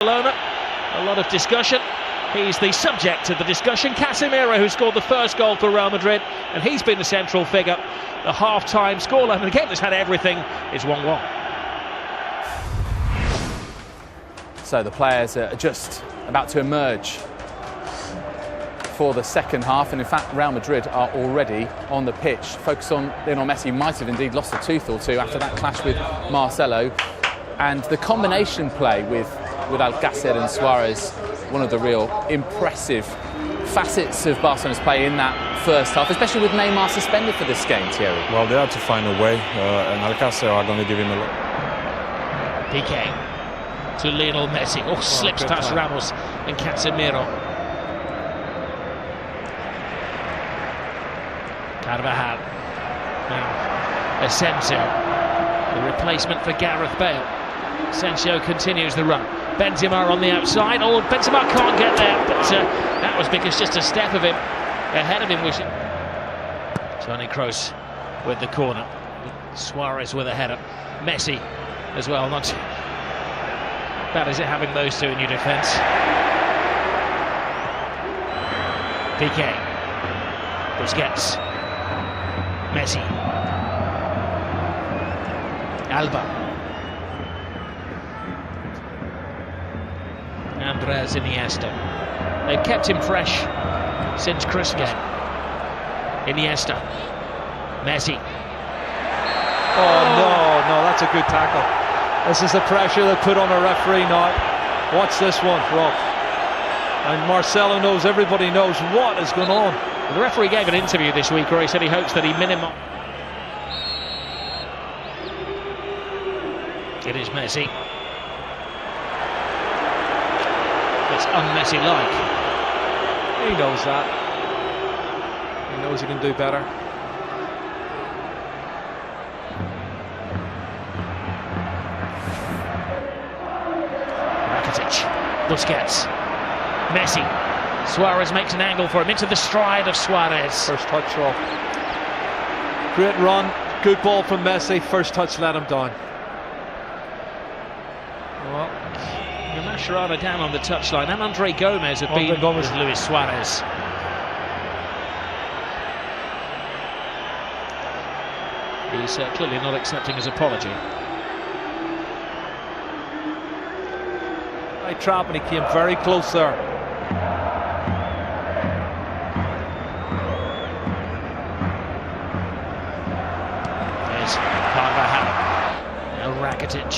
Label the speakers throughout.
Speaker 1: A lot of discussion. He's the subject of the discussion. Casemiro, who scored the first goal for Real Madrid, and he's been the central figure. The half-time scoreline in a game that's had everything is 1-1.
Speaker 2: So the players are just about to emerge for the second half, and in fact Real Madrid are already on the pitch. Focus on Lionel Messi. Might have indeed lost a tooth or two after that clash with Marcelo, and the combination play with Alcácer and Suarez, one of the real impressive facets of Barcelona's play in that first half, especially with Neymar suspended for this game, Thierry.
Speaker 3: Well, they had to find a way, and Alcácer are going to give him a look.
Speaker 1: Piqué to Lionel Messi. Oh, slips past
Speaker 3: time.
Speaker 1: Ramos and Casemiro. Carvajal. Now, Asensio, the replacement for Gareth Bale. Asensio continues the run. Benzema on the outside. Oh, Benzema can't get there, but that was because just a step of him ahead of him. Toni Kroos with the corner. Suarez with a header. Messi as well. Not bad is it having those two in your defence. Piqué. Busquets. Messi. Alba. Andres Iniesta. They've kept him fresh since Christmas. Iniesta. Messi.
Speaker 4: Oh no, that's a good tackle. This is the pressure they put on a referee now. Watch this one, Rؤوف. And Marcelo knows, everybody knows what is going on.
Speaker 1: The referee gave an interview this week where he said he hopes that he minimises. It is Messi. It's un-Messi-like.
Speaker 4: He knows that. He knows he can do better.
Speaker 1: Rakitic. Busquets. Messi. Suarez makes an angle for him into the stride of Suarez.
Speaker 4: First touch off. Great run. Good ball from Messi. First touch let him down.
Speaker 1: Well, Mascherano down on the touchline, and Andre Gomez have been with Luis Suarez. He's clearly not accepting his apology.
Speaker 4: Right trap, and he came very close there.
Speaker 1: There's Carvajal. Now Rakitic.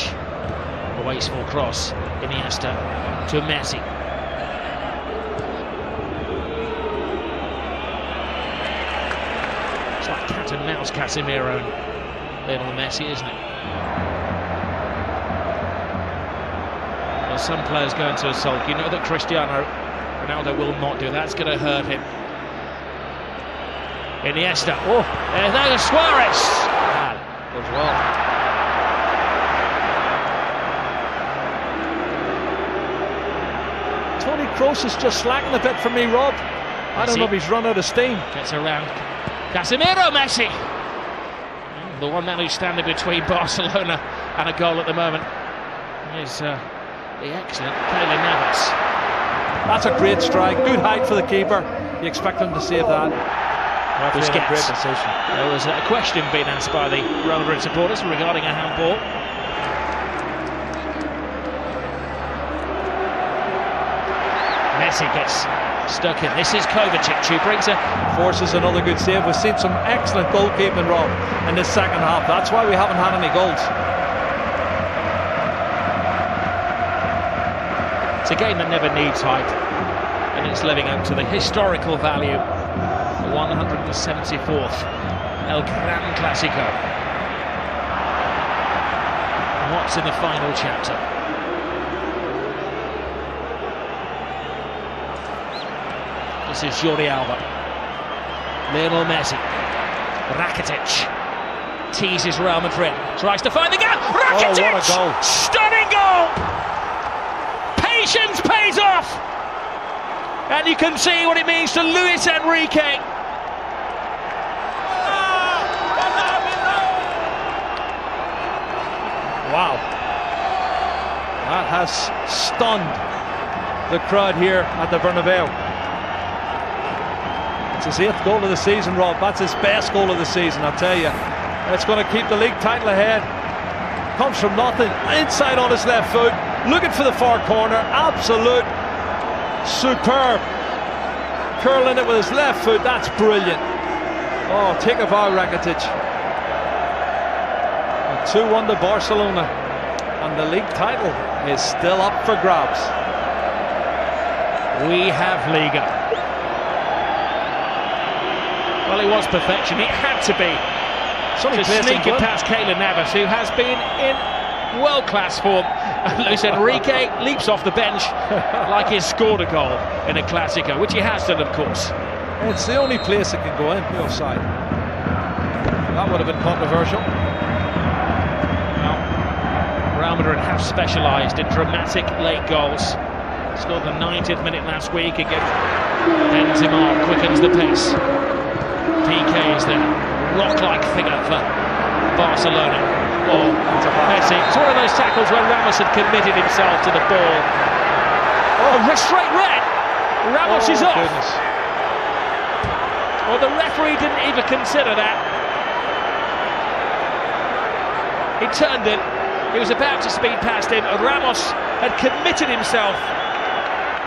Speaker 1: A wasteful cross. Iniesta to Messi. It's like cat and mouse, Casemiro and Lionel Messi, isn't it? Well, some players go into a sulk. You know that Cristiano Ronaldo will not do that. That's going to hurt him. Iniesta. Oh, there's Suarez. As well.
Speaker 4: Toni Kroos is just slacking a bit for me, Rob. I don't know if he's run out of steam.
Speaker 1: Gets around. Casemiro, Messi. The one man who's standing between Barcelona and a goal at the moment is the excellent Keylor Navas.
Speaker 4: That's a great strike. Good height for the keeper. You expect him to save that.
Speaker 1: Great decision. There was a question being asked by the Real Madrid supporters regarding a handball. Messi gets stuck in. This is Kovacic, who brings it.
Speaker 4: Forces another good save. We've seen some excellent goalkeeping, Rob, in this second half. That's why we haven't had any goals.
Speaker 1: It's a game that never needs hype, and it's living up to the historical value. The 174th El Gran Clásico. And what's in the final chapter? This is Jordi Alba. Lionel Messi. Rakitic teases Real Madrid. Tries to find the gap. Rakitic!
Speaker 4: Oh, what a goal.
Speaker 1: Stunning goal! Patience pays off! And you can see what it means to Luis Enrique.
Speaker 4: Wow. That has stunned the crowd here at the Bernabeu. It's his 8th goal of the season, Rob. That's his best goal of the season, I'll tell you. It's going to keep the league title ahead. Comes from nothing, inside on his left foot, looking for the far corner. Absolute superb. Curling it with his left foot, that's brilliant. Oh, take a bow, Rakitic. 2-1 to Barcelona, and the league title is still up for grabs.
Speaker 1: We have Liga. Well, he was perfection. It had to be. To sneak it past Keylor Navas, who has been in world-class form. Luis Enrique leaps off the bench like he's scored a goal in a Clásico, which he has done, of course.
Speaker 4: It's the only place it can go in, the offside. That would have been controversial.
Speaker 1: Well, Real Madrid have specialised in dramatic late goals. Scored the 90th minute last week against Benzema, quickens the pace. PK is there. Rock-like figure for Barcelona. Oh, Messi. It's one of those tackles where Ramos had committed himself to the ball. Oh, straight red. Ramos is off.
Speaker 4: Goodness.
Speaker 1: Well, the referee didn't even consider that. He turned it. He was about to speed past him. Ramos had committed himself.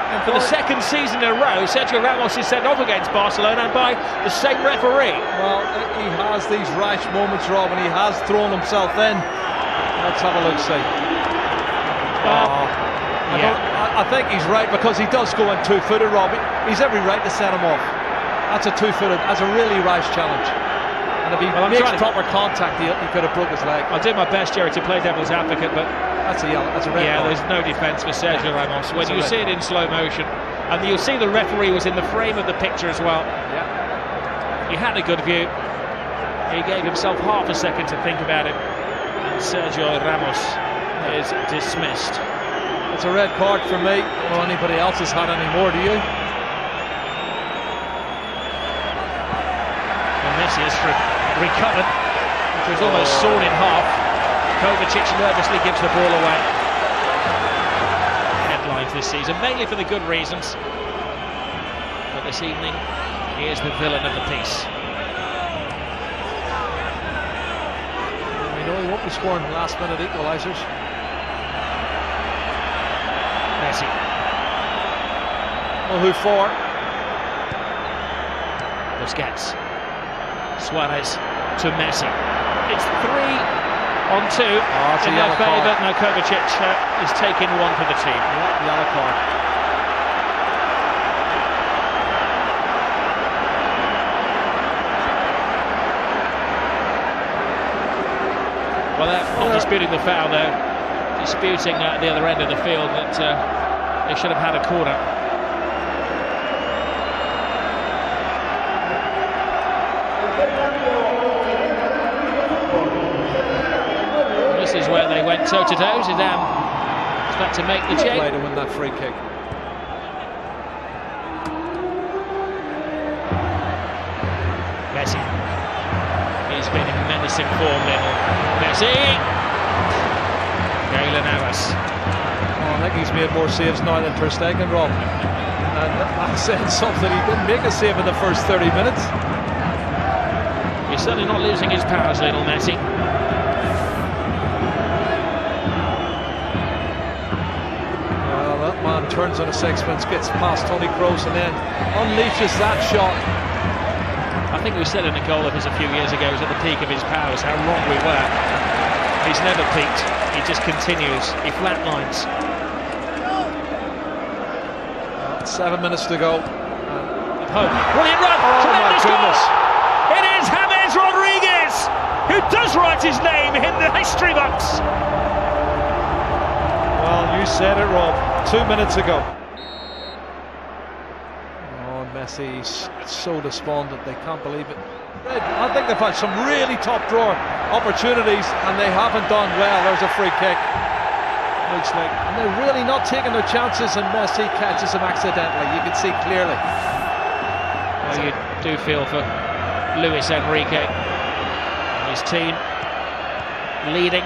Speaker 1: And for the second season in a row, Sergio Ramos is sent off against Barcelona and by the same referee.
Speaker 4: Well, he has these rash moments, Rob, and he has thrown himself in. Let's have a look, see. I think he's right, because he does go in two-footed, Rob. He's every right to set him off. That's a two-footed, that's a really rash challenge. And if he makes proper contact, he could have broke his leg.
Speaker 1: I'll do my best, Jerry, to play devil's advocate, but
Speaker 4: that's a yellow, that's a red card.
Speaker 1: There's no defence for Sergio Ramos. When you see it in slow motion, and you'll see the referee was in the frame of the picture as well.
Speaker 4: Yeah.
Speaker 1: He had a good view. He gave himself half a second to think about it. And Sergio Ramos is dismissed.
Speaker 4: It's a red card for me. I don't know anybody else has had any more, do you?
Speaker 1: Messi has recovered, which was almost sawn in half. Kovacic nervously gives the ball away. Headlines this season, mainly for the good reasons. But this evening, he is the villain of the piece.
Speaker 4: We know he won't be scoring last-minute equalisers.
Speaker 1: Messi.
Speaker 4: Well, who for?
Speaker 1: Busquets. Suarez to Messi. It's 3-on-2 in their favour. No, Kovacic is taking one for the team.
Speaker 4: Yeah, yellow card.
Speaker 1: Well, they're not disputing the foul, they're disputing at the other end of the field that they should have had a corner. This is where they went toe-to-toe. Zidane is about to make the change.
Speaker 4: Play to win that free kick.
Speaker 1: Messi. He's been in menacing form, little Messi. Keylor Navas.
Speaker 4: Oh, I think he's made more saves now than Ter Stegen, Rob. And I said something, he didn't make a save in the first 30 minutes.
Speaker 1: He's certainly not losing his powers, little Messi.
Speaker 4: Well, that man turns on a sixpence, gets past Toni Kroos and then unleashes that shot.
Speaker 1: I think we said in a goal of his a few years ago, he was at the peak of his powers, how wrong we were. He's never peaked, he just continues, he flatlines.
Speaker 4: 7 minutes to go.
Speaker 1: Home. Brilliant run!
Speaker 4: Oh,
Speaker 1: tremendous
Speaker 4: my goodness.
Speaker 1: goal! It is James Rodriguez, who does write his name in the history books.
Speaker 4: Well, you said it, Rob, 2 minutes ago. Oh, Messi's so despondent, they can't believe it. I think they've had some really top drawer opportunities and they haven't done well. There's a free kick. Looks like, and they're really not taking their chances, and Messi catches him accidentally. You can see clearly.
Speaker 1: Well, you do feel for Luis Enrique and his team leading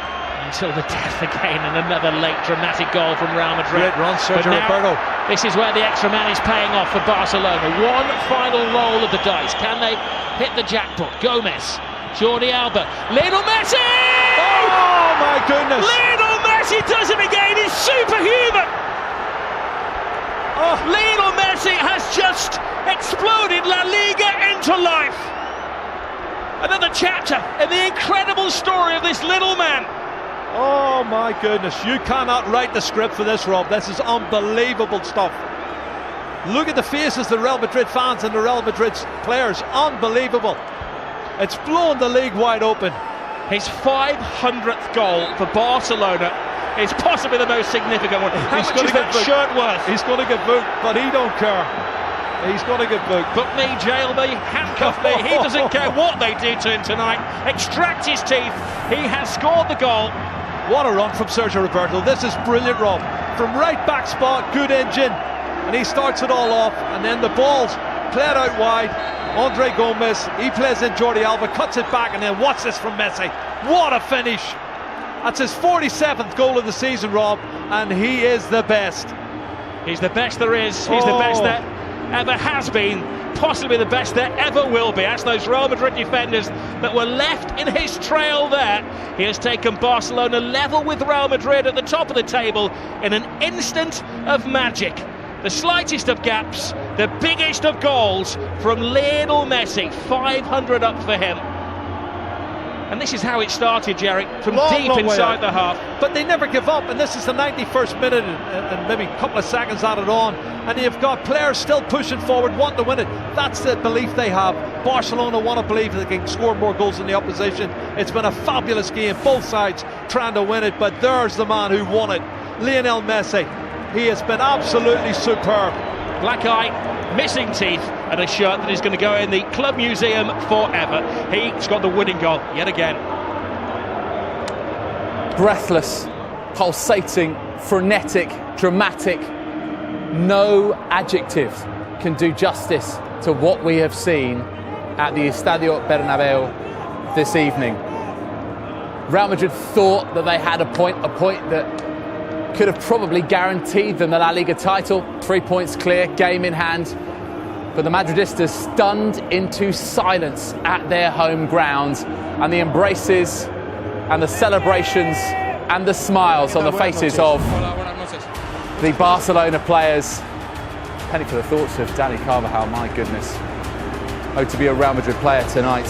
Speaker 1: until the death again, and another late dramatic goal from Real Madrid.
Speaker 4: Great run, Sergio Roberto.
Speaker 1: This is where the extra man is paying off for Barcelona. One final roll of the dice. Can they hit the jackpot? Gomez, Jordi Alba, Lionel Messi!
Speaker 4: Oh my goodness!
Speaker 1: Lionel Messi does it again. He's superhuman. Oh, Lionel Messi has just exploded La Liga into life. Another chapter in the incredible story of this little man.
Speaker 4: Oh my goodness, you cannot write the script for this, Rob. This is unbelievable stuff. Look at the faces of the Real Madrid fans and the Real Madrid players. Unbelievable. It's blown the league wide open.
Speaker 1: His 500th goal for Barcelona is possibly the most significant one. How much is that shirt worth?
Speaker 4: He's going to get booked, but he don't care. He's going to get booked.
Speaker 1: Book me, jail me, handcuff me. He doesn't care what they do to him tonight. Extract his teeth. He has scored the goal.
Speaker 4: What a run from Sergio Roberto. This is brilliant, Rob. From right back spot, good engine. And he starts it all off. And then the ball's played out wide. Andre Gomez, he plays in Jordi Alba, cuts it back, and then watch this from Messi. What a finish. That's his 47th goal of the season, Rob. And he is the best.
Speaker 1: He's the best there is. He's the best there ever has been, possibly the best there ever will be. That's those Real Madrid defenders that were left in his trail there. He has taken Barcelona level with Real Madrid at the top of the table in an instant of magic. The slightest of gaps, the biggest of goals from Lionel Messi. 500 up for him. And this is how it started, Jerry, from deep inside the half.
Speaker 4: But they never give up, and this is the 91st minute and maybe a couple of seconds added on, and you've got players still pushing forward, wanting to win it. That's the belief they have. Barcelona want to believe they can score more goals than the opposition. It's been a fabulous game, both sides trying to win it, but there's the man who won it, Lionel Messi. He has been absolutely superb.
Speaker 1: Black eye, missing teeth, and a shirt that is going to go in the club museum forever. He's got the winning goal yet again.
Speaker 2: Breathless, pulsating, frenetic, dramatic. No adjective can do justice to what we have seen at the Estadio Bernabeu this evening. Real Madrid thought that they had a point that could have probably guaranteed them the La Liga title. 3 points clear, game in hand. But the Madridistas stunned into silence at their home ground. And the embraces and the celebrations and the smiles on the faces of the Barcelona players. Penny for the thoughts of Dani Carvajal, my goodness. Oh, to be a Real Madrid player tonight.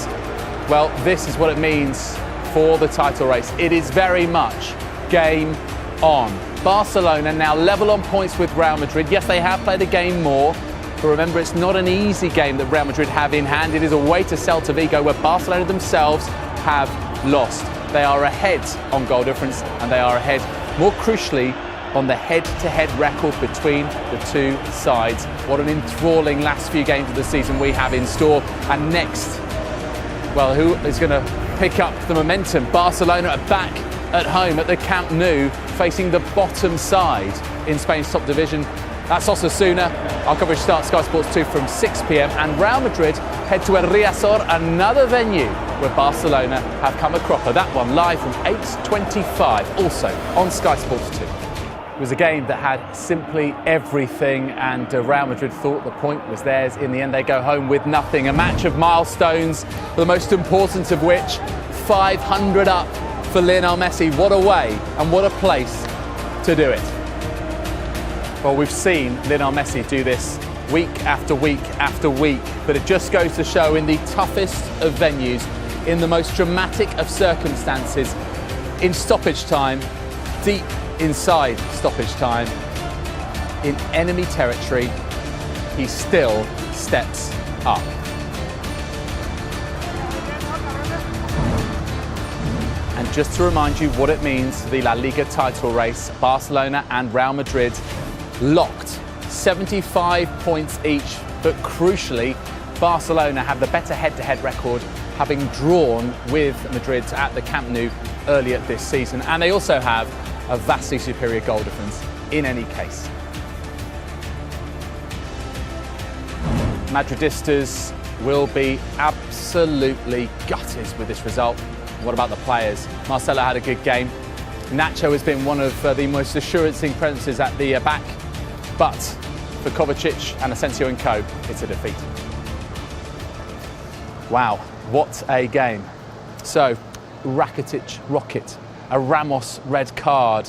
Speaker 2: Well, this is what it means for the title race. It is very much game on. Barcelona now level on points with Real Madrid. Yes, they have played a game more, but remember, it's not an easy game that Real Madrid have in hand. It is away to Celta Vigo, where Barcelona themselves have lost. They are ahead on goal difference, and they are ahead, more crucially, on the head-to-head record between the two sides. What an enthralling last few games of the season we have in store. And next, well, who is going to pick up the momentum? Barcelona are back at home at the Camp Nou, facing the bottom side in Spain's top division. That's Osasuna. Our coverage starts Sky Sports 2 from 6 p.m. and Real Madrid head to El Riazor, another venue where Barcelona have come a cropper. That one live from 8:25, also on Sky Sports 2. It was a game that had simply everything, and Real Madrid thought the point was theirs. In the end, they go home with nothing. A match of milestones, the most important of which, 500 up for Lionel Messi. What a way and what a place to do it. Well, we've seen Lionel Messi do this week after week after week, but it just goes to show, in the toughest of venues, in the most dramatic of circumstances, in stoppage time, deep inside stoppage time, in enemy territory, he still steps up. And just to remind you what it means for the La Liga title race, Barcelona and Real Madrid locked, 75 points each, but crucially, Barcelona have the better head-to-head record, having drawn with Madrid at the Camp Nou earlier this season. And they also have a vastly superior goal difference in any case. Madridistas will be absolutely gutted with this result. What about the players? Marcelo had a good game. Nacho has been one of the most assuring presences at the back, but for Kovacic and Asensio and co, it's a defeat. Wow, what a game. So, Rakitic rocket, a Ramos red card.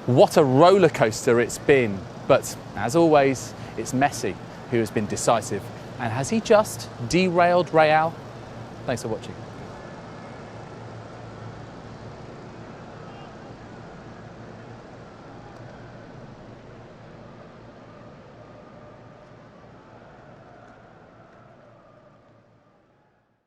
Speaker 2: What a roller coaster it's been. But as always, it's Messi who has been decisive. And has he just derailed Real? Thanks for watching.